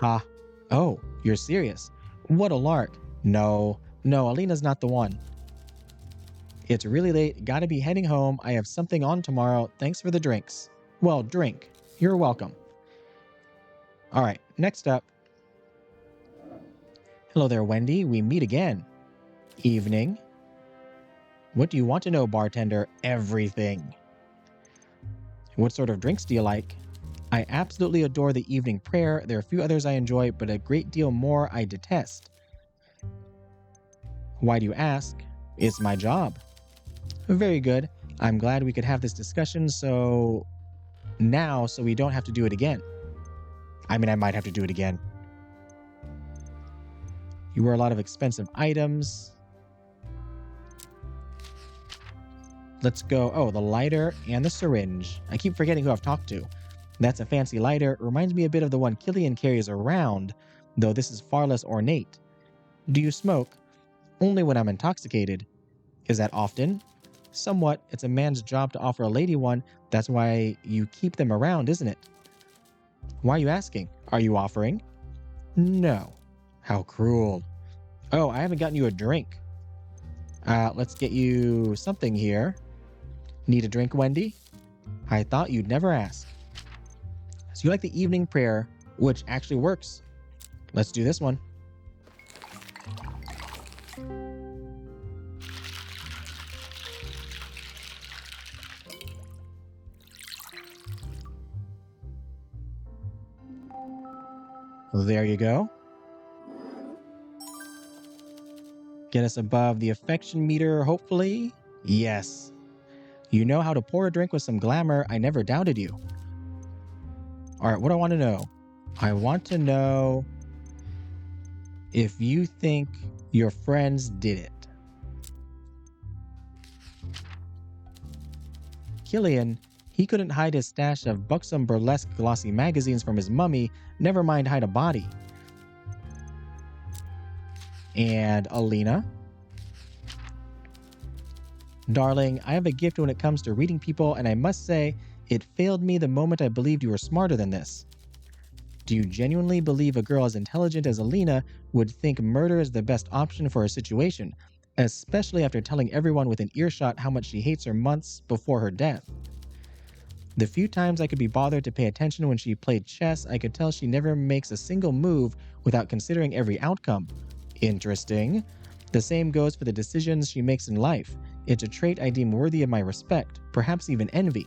Ha. Oh, you're serious. What a lark. No, Alina's not the one. It's really late. Gotta be heading home. I have something on tomorrow. Thanks for the drinks. Well, drink. You're welcome. All right, next up. Hello there, Wendy. We meet again. Evening. What do you want to know, bartender? Everything. What sort of drinks do you like? I absolutely adore the evening prayer. There are a few others I enjoy, but a great deal more I detest. Why do you ask? It's my job. Very good. I'm glad we could have this discussion so we don't have to do it again. I mean, I might have to do it again. You wear a lot of expensive items. Let's go. Oh, the lighter and the syringe. I keep forgetting who I've talked to. That's a fancy lighter. Reminds me a bit of the one Killian carries around, though this is far less ornate. Do you smoke? Only when I'm intoxicated. Is that often? Somewhat. It's a man's job to offer a lady one. That's why you keep them around, isn't it? Why are you asking? Are you offering? No. How cruel. Oh, I haven't gotten you a drink. Let's get you something here. Need a drink, Wendy? I thought you'd never ask. So you like the evening prayer, which actually works. Let's do this one. There you go. Get us above the affection meter, hopefully. Yes. You know how to pour a drink with some glamour. I never doubted you. All right, what do I want to know? I want to know if you think your friends did it. Killian, he couldn't hide his stash of buxom burlesque glossy magazines from his mummy, never mind hide a body. And Alina? Darling, I have a gift when it comes to reading people, and I must say, it failed me the moment I believed you were smarter than this. Do you genuinely believe a girl as intelligent as Alina would think murder is the best option for her situation, especially after telling everyone within earshot how much she hates her months before her death? The few times I could be bothered to pay attention when she played chess, I could tell she never makes a single move without considering every outcome. Interesting. The same goes for the decisions she makes in life. It's a trait I deem worthy of my respect, perhaps even envy.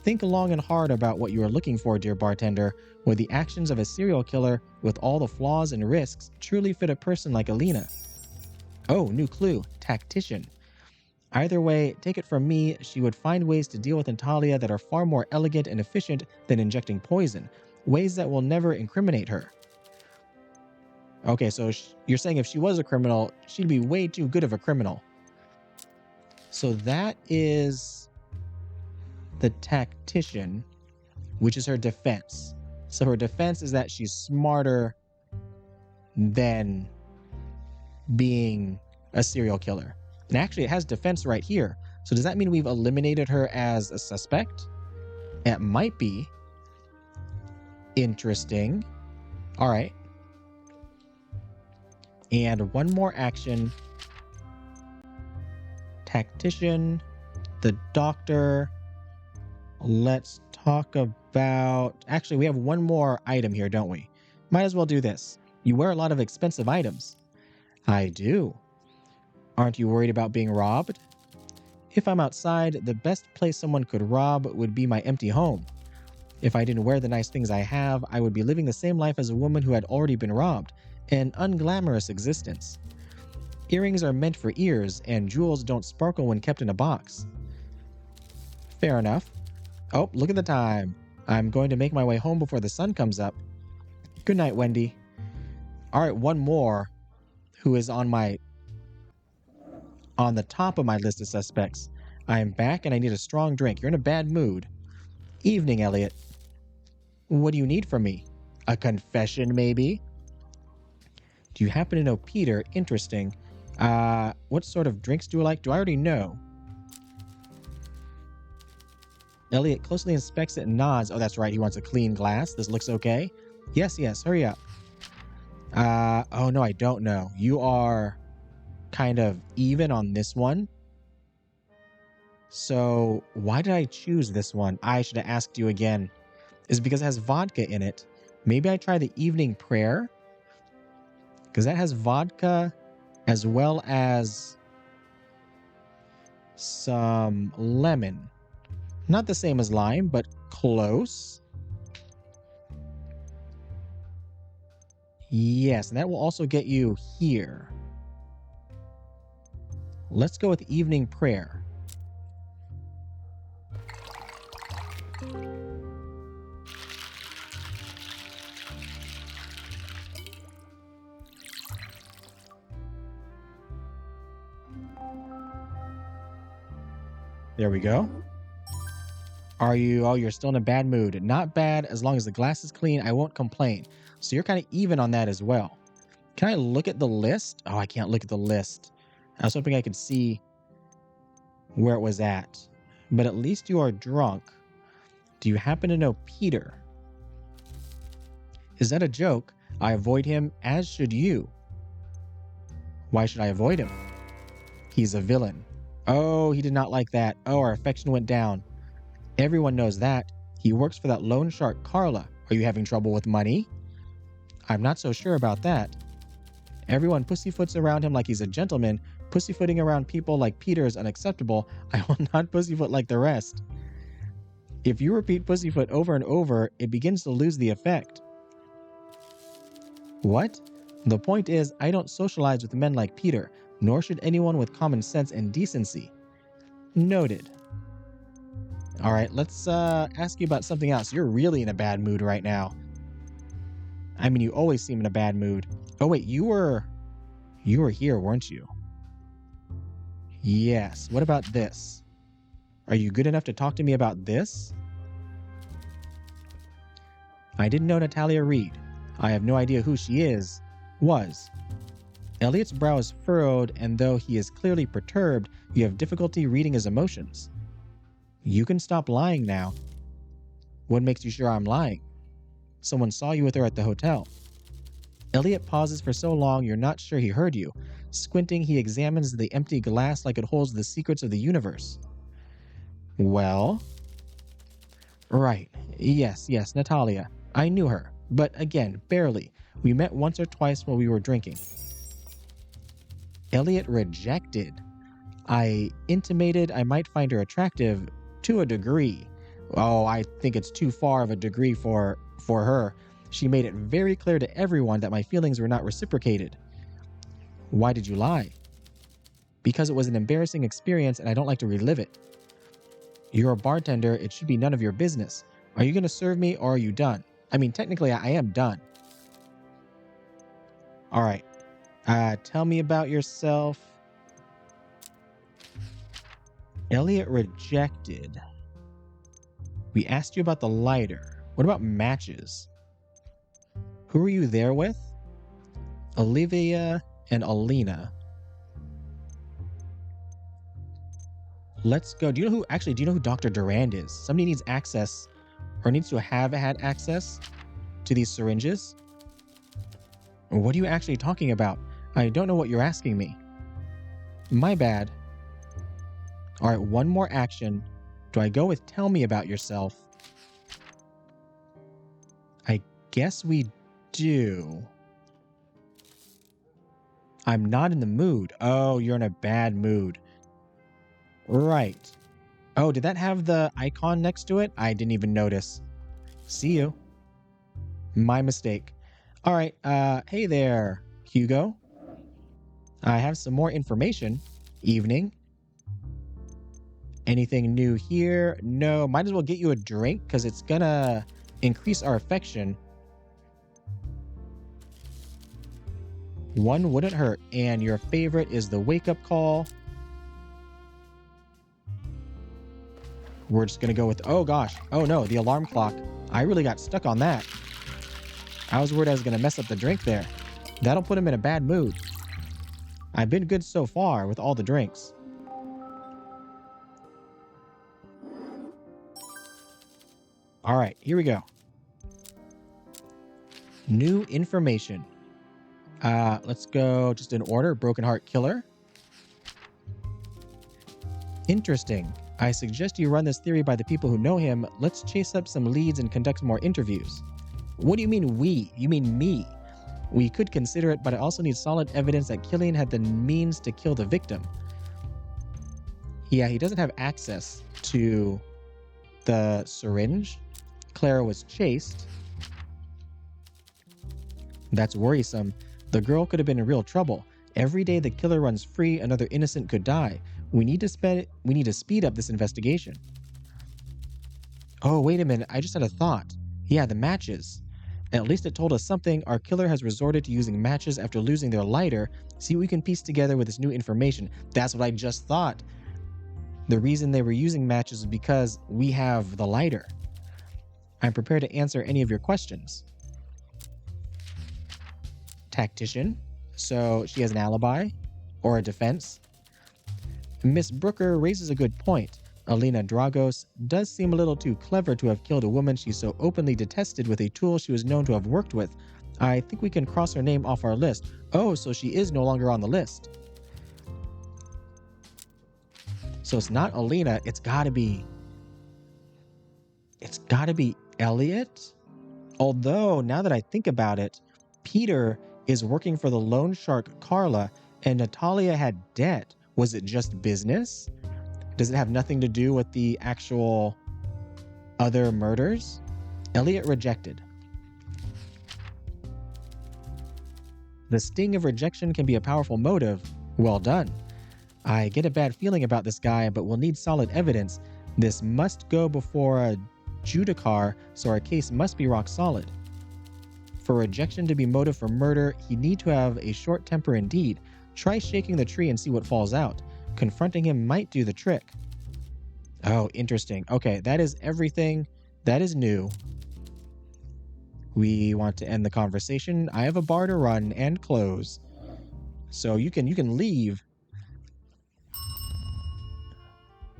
Think long and hard about what you are looking for, dear bartender. Would the actions of a serial killer, with all the flaws and risks, truly fit a person like Alina? Oh, new clue. Tactician. Either way, take it from me, she would find ways to deal with Natalia that are far more elegant and efficient than injecting poison, ways that will never incriminate her. Okay, so you're saying if she was a criminal, she'd be way too good of a criminal. So that is the tactician, which is her defense. So her defense is that she's smarter than being a serial killer. And actually, it has defense right here. So does that mean we've eliminated her as a suspect? It might be. Interesting. All right. And one more action. Tactician, the doctor. Let's talk about... Actually, we have one more item here, don't we? Might as well do this. You wear a lot of expensive items. I do. Aren't you worried about being robbed? If I'm outside, the best place someone could rob would be my empty home. If I didn't wear the nice things I have, I would be living the same life as a woman who had already been robbed, an unglamorous existence. Earrings are meant for ears, and jewels don't sparkle when kept in a box. Fair enough. Oh, look at the time. I'm going to make my way home before the sun comes up. Good night, Wendy. All right, one more who is on the top of my list of suspects. I am back and I need a strong drink. You're in a bad mood. Evening, Elliot. What do you need from me? A confession, maybe? Do you happen to know Peter? Interesting. What sort of drinks do you like? Do I already know? Elliot closely inspects it and nods. Oh, that's right. He wants a clean glass. This looks okay. Yes, hurry up. Oh no, I don't know. You are kind of even on this one. So why did I choose this one? I should have asked you again. Is it because it has vodka in it? Maybe I try the evening prayer? Because that has vodka as well as some lemon. Not the same as lime, but close. Yes, and that will also get you here. Let's go with evening prayer. There we go. Are you... Oh, you're still in a bad mood. Not bad. As long as the glass is clean, I won't complain. So you're kind of even on that as well. Can I look at the list? Oh, I can't look at the list. I was hoping I could see where it was at. But at least you are drunk. Do you happen to know Peter? Is that a joke? I avoid him, as should you. Why should I avoid him? He's a villain. Oh, he did not like that. Oh, our affection went down. Everyone knows that. He works for that loan shark, Carla. Are you having trouble with money? I'm not so sure about that. Everyone pussyfoots around him like he's a gentleman. Pussyfooting around people like Peter is unacceptable. I will not pussyfoot like the rest. If you repeat pussyfoot over and over, it begins to lose the effect. What? The point is, I don't socialize with men like Peter, nor should anyone with common sense and decency. Noted. All right, let's ask you about something else. You're really in a bad mood right now. I mean, you always seem in a bad mood. Oh wait, you were here, weren't you? Yes. What about this? Are you good enough to talk to me about this? I didn't know Natalia Reed. I have no idea who she was. Elliot's brow is furrowed, and though he is clearly perturbed, you have difficulty reading his emotions. You can stop lying now. What makes you sure I'm lying? Someone saw you with her at the hotel. Elliot pauses for so long you're not sure he heard you. Squinting, he examines the empty glass like it holds the secrets of the universe. Well? Right. Yes, Natalia. I knew her. But again, barely. We met once or twice while we were drinking. Elliot rejected. I intimated I might find her attractive to a degree. Oh, I think it's too far of a degree for her. She made it very clear to everyone that my feelings were not reciprocated. Why did you lie? Because it was an embarrassing experience and I don't like to relive it. You're a bartender. It should be none of your business. Are you going to serve me or are you done? I mean, technically, I am done. All right. Tell me about yourself. Elliot rejected. We asked you about the lighter. What about matches? Who are you there with? Olivia and Alina. Let's go. Do you know who Dr. Durand is? Somebody needs access or needs to have had access to these syringes. What are you actually talking about? I don't know what you're asking me. My bad. All right, one more action. Do I go with tell me about yourself? I guess we do. I'm not in the mood. Oh, you're in a bad mood. Right. Oh, did that have the icon next to it? I didn't even notice. See you. My mistake. All right. Hey there, Hugo. I have some more information. Evening. Anything new here? No. Might as well get you a drink because it's gonna increase our affection. One wouldn't hurt. And your favorite is the wake-up call. We're just gonna go with, oh gosh. Oh no, the alarm clock. I really got stuck on that. I was worried I was gonna mess up the drink there. That'll put him in a bad mood. I've been good so far with all the drinks. All right, here we go. New information. Let's go just in order. Broken Heart Killer. Interesting. I suggest you run this theory by the people who know him. Let's chase up some leads and conduct more interviews. What do you mean we? You mean me? We could consider it, but I also need solid evidence that Killian had the means to kill the victim. Yeah, he doesn't have access to the syringe. Clara was chased. That's worrisome. The girl could have been in real trouble. Every day the killer runs free, another innocent could die. We need to speed up this investigation. Oh, wait a minute. I just had a thought. Yeah, the matches. At least it told us something. Our killer has resorted to using matches after losing their lighter. See what we can piece together with this new information. That's what I just thought. The reason they were using matches is because we have the lighter. I'm prepared to answer any of your questions. Tactician. So she has an alibi or a defense. Miss Brooker raises a good point. Alina Dragos does seem a little too clever to have killed a woman she so openly detested with a tool she was known to have worked with. I think we can cross her name off our list. Oh, so she is no longer on the list. So it's not Alina. It's gotta be Elliot. Although, now that I think about it, Peter is working for the loan shark Carla, and Natalia had debt. Was it just business? Does it have nothing to do with the actual other murders? Elliot rejected. The sting of rejection can be a powerful motive. Well done. I get a bad feeling about this guy, but we'll need solid evidence. This must go before a judicar, so our case must be rock solid. For rejection to be motive for murder, he'd need to have a short temper indeed. Try shaking the tree and see what falls out. Confronting him might do the trick. Oh, interesting. Okay, that is everything. That is new. We want to end the conversation. I have a bar to run and close. So you can leave.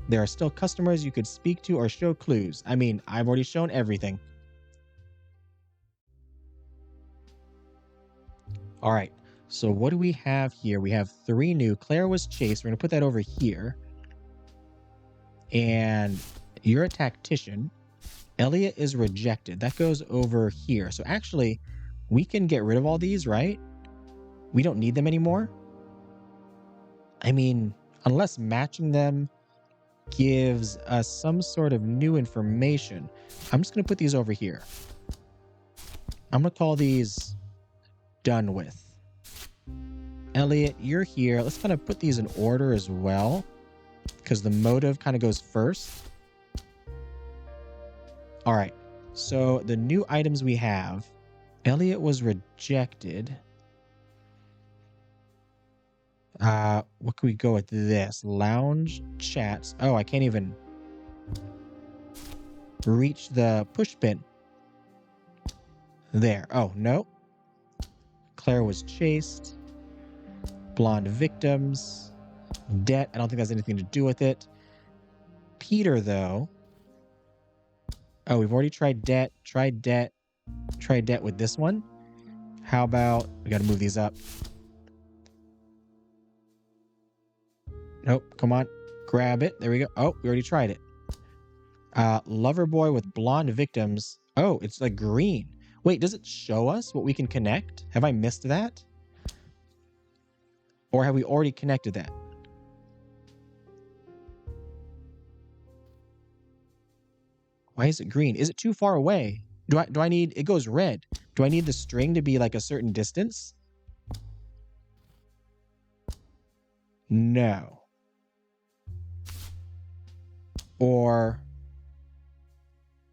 There are still customers you could speak to or show clues. I mean, I've already shown everything. All right. So what do we have here? We have 3 new. Claire was chased. We're going to put that over here. And you're a tactician. Elliot is rejected. That goes over here. So actually, we can get rid of all these, right? We don't need them anymore. I mean, unless matching them gives us some sort of new information. I'm just going to put these over here. I'm going to call these done with. Elliot, you're here. Let's kind of put these in order as well, because the motive kind of goes first. All right. So the new items we have, Elliot was rejected. What can we go with this? Lounge chats. Oh, I can't even reach the push pin. There. Oh, no. Clara was chased. Blonde victims. Debt. I don't think that has anything to do with it. Peter, though. Oh, we've already tried debt. Tried debt with this one. How about... We got to move these up. Nope. Come on. Grab it. There we go. Oh, we already tried it. Lover boy with blonde victims. Oh, it's like green. Wait, does it show us what we can connect? Have I missed that? Or have we already connected that? Why is it green? Is it too far away? Do I need... It goes red. Do I need the string to be like a certain distance? No. Or...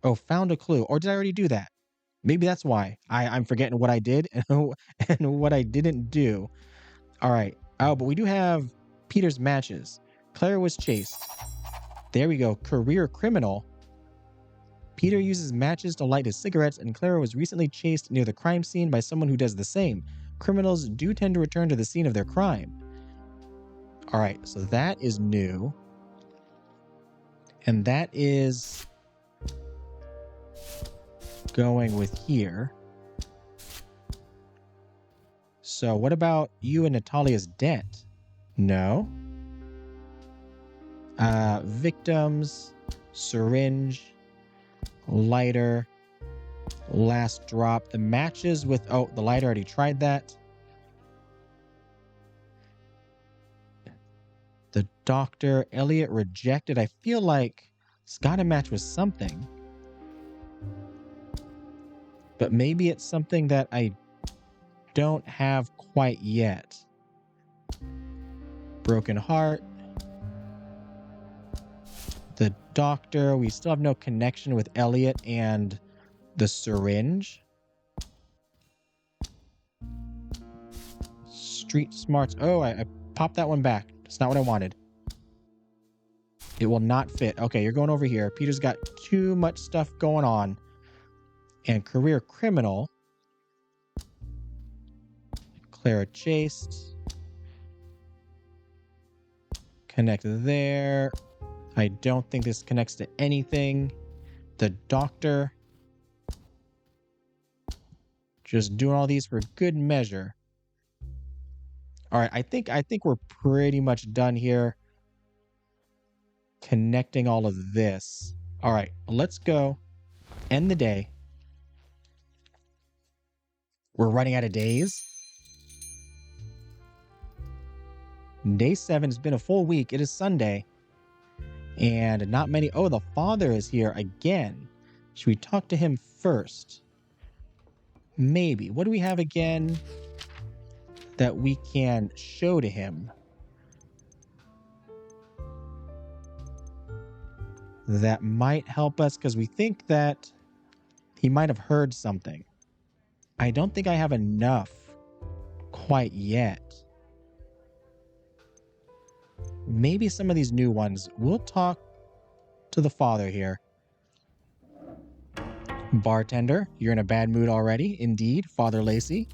Oh, found a clue. Or did I already do that? Maybe that's why. I'm forgetting what I did and what I didn't do. All right. Oh, but we do have Peter's matches. Clara was chased. There we go. Career criminal. Peter uses matches to light his cigarettes, and Clara was recently chased near the crime scene by someone who does the same. Criminals do tend to return to the scene of their crime. All right. So that is new. And that is... going with here. So what about you and Natalia's debt? No. Victims, syringe, lighter, last drop. The matches with... Oh, the lighter, already tried that. The doctor, Elliot rejected. I feel like it's got to match with something. But maybe it's something that I don't have quite yet. Broken heart. The doctor. We still have no connection with Elliot and the syringe. Street smarts. Oh, I popped that one back. It's not what I wanted. It will not fit. Okay, you're going over here. Peter's got too much stuff going on. And career criminal. Clara chased. Connect there. I don't think this connects to anything. The doctor. Just doing all these for good measure. All right, I think we're pretty much done here. Connecting all of this. All right, let's go. End the day. We're running out of days. Day 7 has been a full week. It is Sunday. And not many... Oh, the father is here again. Should we talk to him first? Maybe. What do we have again that we can show to him? That might help us because we think that he might have heard something. I don't think I have enough quite yet. Maybe some of these new ones. We'll talk to the father here. Bartender, you're in a bad mood already. Indeed, Father Lacy.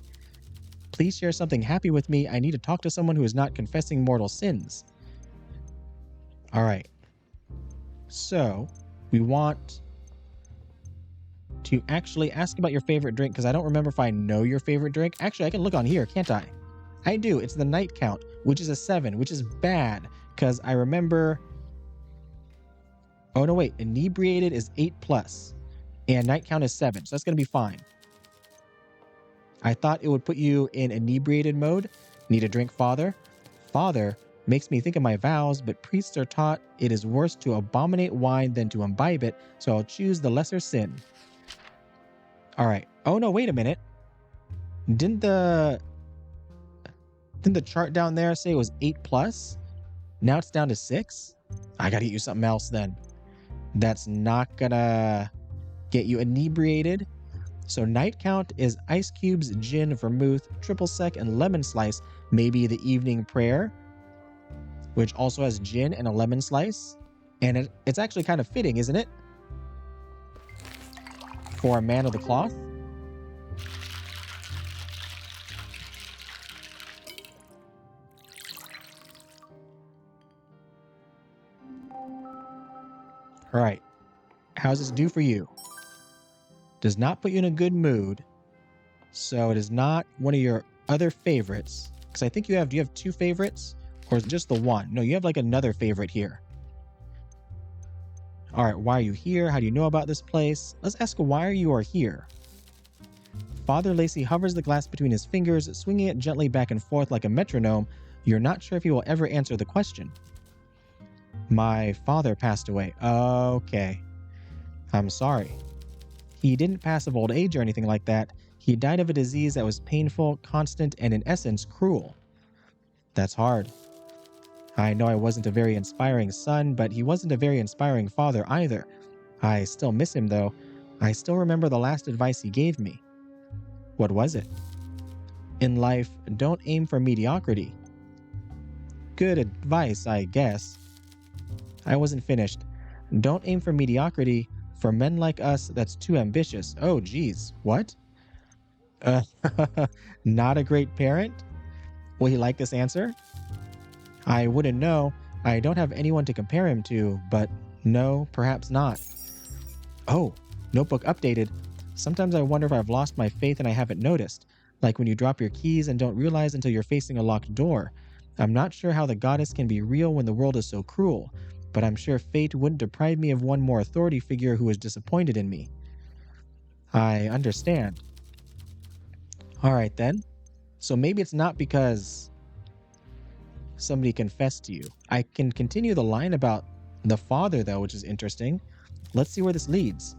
Please share something happy with me. I need to talk to someone who is not confessing mortal sins. All right. So, we want to actually ask about your favorite drink because I don't remember if I know your favorite drink. Actually, I can look on here, can't I? I do. It's the night count, which is a 7, which is bad because I remember... Oh, no, wait. Inebriated is 8+, and night count is 7, so that's going to be fine. I thought it would put you in inebriated mode. Need a drink, Father? Father makes me think of my vows, but priests are taught it is worse to abominate wine than to imbibe it, so I'll choose the lesser sin. All right. Oh, no, wait a minute. Didn't the chart down there say it was 8+? Now it's down to 6? I gotta get you something else then. That's not gonna get you inebriated. So night count is ice cubes, gin, vermouth, triple sec, and lemon slice. Maybe the evening prayer, which also has gin and a lemon slice. And it's actually kind of fitting, isn't it? For a man of the cloth. All right. How's this do for you? Does not put you in a good mood. So it is not one of your other favorites. Because I think do you have two favorites? Or is it just the one? No, you have like another favorite here. All right, why are you here? How do you know about this place? Let's ask why you are here. Father Lacy hovers the glass between his fingers, swinging it gently back and forth like a metronome. You're not sure if he will ever answer the question. My father passed away. Okay. I'm sorry. He didn't pass of old age or anything like that. He died of a disease that was painful, constant, and in essence, cruel. That's hard. I know I wasn't a very inspiring son, but he wasn't a very inspiring father either. I still miss him, though. I still remember the last advice he gave me. What was it? In life, don't aim for mediocrity. Good advice, I guess. I wasn't finished. Don't aim for mediocrity. For men like us, that's too ambitious. Oh, geez. What? Not a great parent? Will he like this answer? I wouldn't know. I don't have anyone to compare him to, but no, perhaps not. Oh, notebook updated. Sometimes I wonder if I've lost my faith and I haven't noticed. Like when you drop your keys and don't realize until you're facing a locked door. I'm not sure how the goddess can be real when the world is so cruel, but I'm sure fate wouldn't deprive me of one more authority figure who is disappointed in me. I understand. All right then. So maybe it's not because somebody confessed to you. I can continue the line about the father though, which is interesting. Let's see where this leads.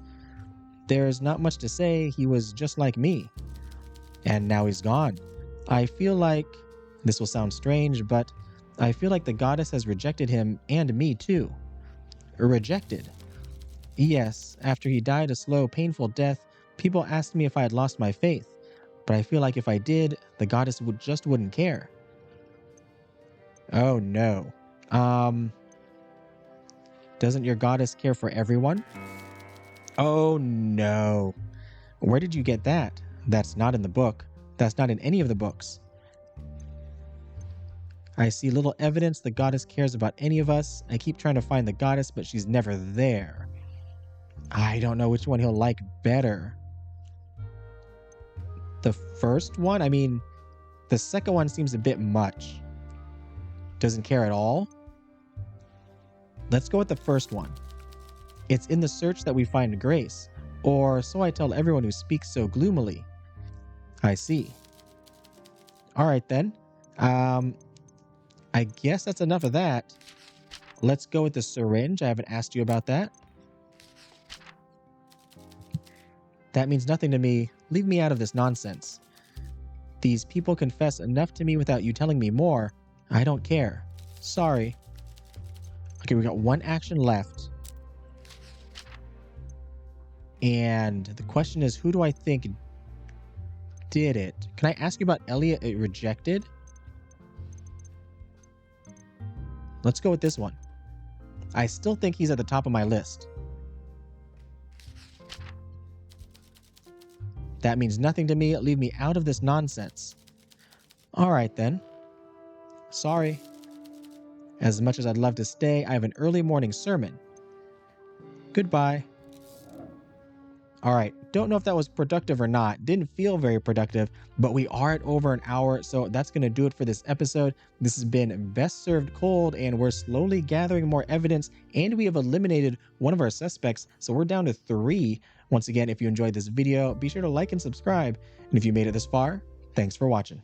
There's not much to say. He was just like me. And now he's gone. I feel like, this will sound strange, but I feel like the goddess has rejected him and me too. Rejected? Yes, after he died a slow, painful death, people asked me if I had lost my faith. But I feel like if I did, the goddess wouldn't care. Oh no. Doesn't your goddess care for everyone? Oh no. Where did you get that? That's not in the book. That's not in any of the books. I see little evidence the goddess cares about any of us. I keep trying to find the goddess, but she's never there. I don't know which one he'll like better. The first one? I mean, the second one seems a bit much. Doesn't care at all? Let's go with the first one. It's in the search that we find grace, or so I tell everyone who speaks so gloomily. I see. All right then. I guess that's enough of that. Let's go with the syringe. I haven't asked you about that. That means nothing to me. Leave me out of this nonsense. These people confess enough to me without you telling me more. I don't care. Sorry. Okay, we got one action left. And the question is, who do I think did it? Can I ask you about Elliot rejected? Let's go with this one. I still think he's at the top of my list. That means nothing to me. Leave me out of this nonsense. All right then. Sorry. As much as I'd love to stay, I have an early morning sermon. Goodbye. All right, don't know if that was productive or not. Didn't feel very productive, but we are at over an hour, so that's going to do it for this episode. This has been Best Served Cold, and we're slowly gathering more evidence, and we have eliminated one of our suspects, so we're down to 3. Once again, if you enjoyed this video, be sure to like and subscribe, and if you made it this far, thanks for watching.